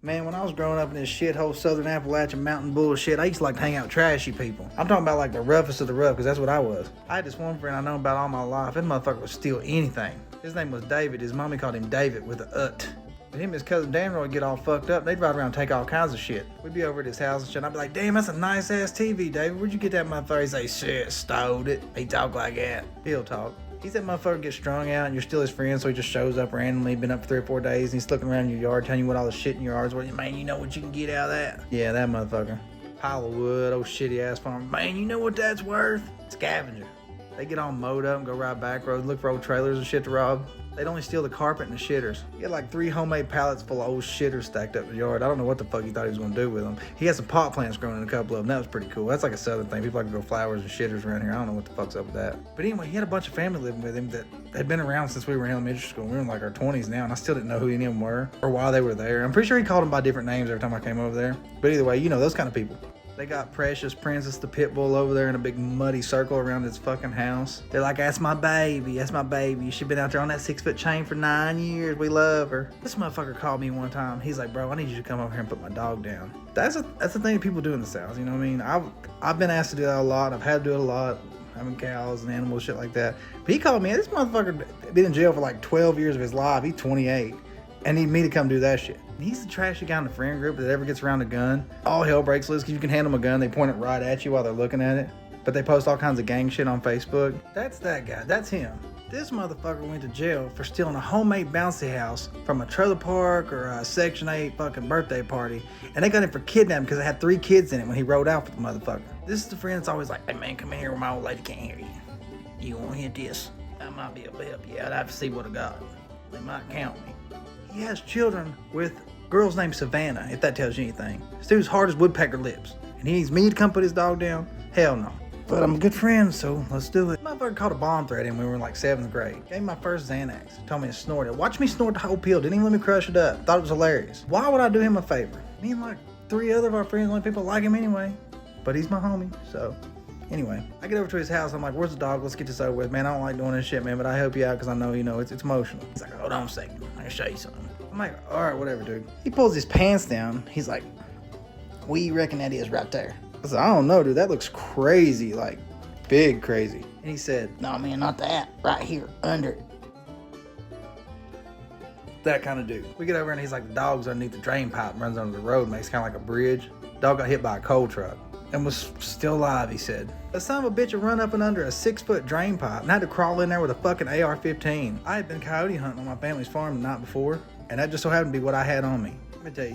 Man, when I was growing up in this shithole Southern Appalachian mountain bullshit, I used to like to hang out with trashy people. I'm talking about like the roughest of the rough, because that's what I was. I had this one friend I known about all my life. That motherfucker would steal anything. His name was David. His mommy called him David with a ut. And him and his cousin Daniel would get all fucked up. They'd ride around and take all kinds of shit. We'd be over at his house and shit. And I'd be like, damn, that's a nice ass TV, David. Where'd you get that motherfucker? He'd say, shit, stole it. He talk like that. He'll talk. He's that motherfucker gets strung out and you're still his friend, so he just shows up randomly, been up for 3 or 4 days, and he's looking around your yard telling you what all the shit in your yard is. Well, man, you know what you can get out of that? Yeah, that motherfucker. Pile of wood, old shitty ass farm. Man, you know what that's worth? Scavenger. They get all mowed up and go ride back roads, look for old trailers and shit to rob. They'd only steal the carpet and the shitters. He had like 3 homemade pallets full of old shitters stacked up in the yard. I don't know what the fuck he thought he was gonna do with them. He had some pot plants growing in a couple of them. That was pretty cool. That's like a southern thing. People like to grow flowers and shitters around here. I don't know what the fuck's up with that. But anyway, he had a bunch of family living with him that had been around since we were in elementary school. We were in like our 20s now, and I still didn't know who any of them were or why they were there. I'm pretty sure he called them by different names every time I came over there. But either way, you know, those kind of people. They got Precious Princess the pit bull over there in a big muddy circle around his fucking house. They're like, that's my baby, that's my baby. She's been out there on that 6-foot chain for 9 years. We love her. This motherfucker called me one time. He's like, bro, I need you to come over here and put my dog down. That's the thing people do in the South, you know what I mean? I've been asked to do that a lot. I've had to do it a lot, having cows and animals, shit like that. But he called me, this motherfucker been in jail for like 12 years of his life. He's 28 and need me to come do that shit. He's the trashy guy in the friend group that ever gets around a gun. All hell breaks loose because you can hand them a gun. They point it right at you while they're looking at it. But they post all kinds of gang shit on Facebook. That's that guy. That's him. This motherfucker went to jail for stealing a homemade bouncy house from a trailer park or a Section 8 fucking birthday party. And they got him for kidnapping because it had 3 kids in it when he rode out with the motherfucker. This is the friend that's always like, hey man, come in here where my old lady can't hear you. You want to hit this? That might be a lip. Yeah, I'd have to see what I got. They might count me. He has children with girls named Savannah, if that tells you anything. This dude's hard as woodpecker lips. And he needs me to come put his dog down? Hell no. But I'm a good friend, so let's do it. Motherfucker caught a bomb threat in when we were in like 7th grade. Gave me my first Xanax. Told me to snort it. Watch me snort the whole pill. Didn't even let me crush it up. Thought it was hilarious. Why would I do him a favor? Me and like 3 other of our friends, only people like him anyway. But he's my homie, so... Anyway, I get over to his house. I'm like, where's the dog? Let's get this over with. Man, I don't like doing this shit, man, but I help you out because I know, you know, it's emotional. He's like, hold on a second. I can show you something. I'm like, all right, whatever, dude. He pulls his pants down. He's like, what do you reckon that is right there? I said, I don't know, dude. That looks crazy, like big crazy. And he said, no, man, not that. Right here, under it. That kind of dude. We get over and he's like, the dog's underneath the drain pipe and runs under the road, makes kind of like a bridge. Dog got hit by a coal truck and was still alive, he said. The son of a bitch had run up and under a 6-foot drain pipe and had to crawl in there with a fucking AR-15. I had been coyote hunting on my family's farm the night before, and that just so happened to be what I had on me. Let me tell you.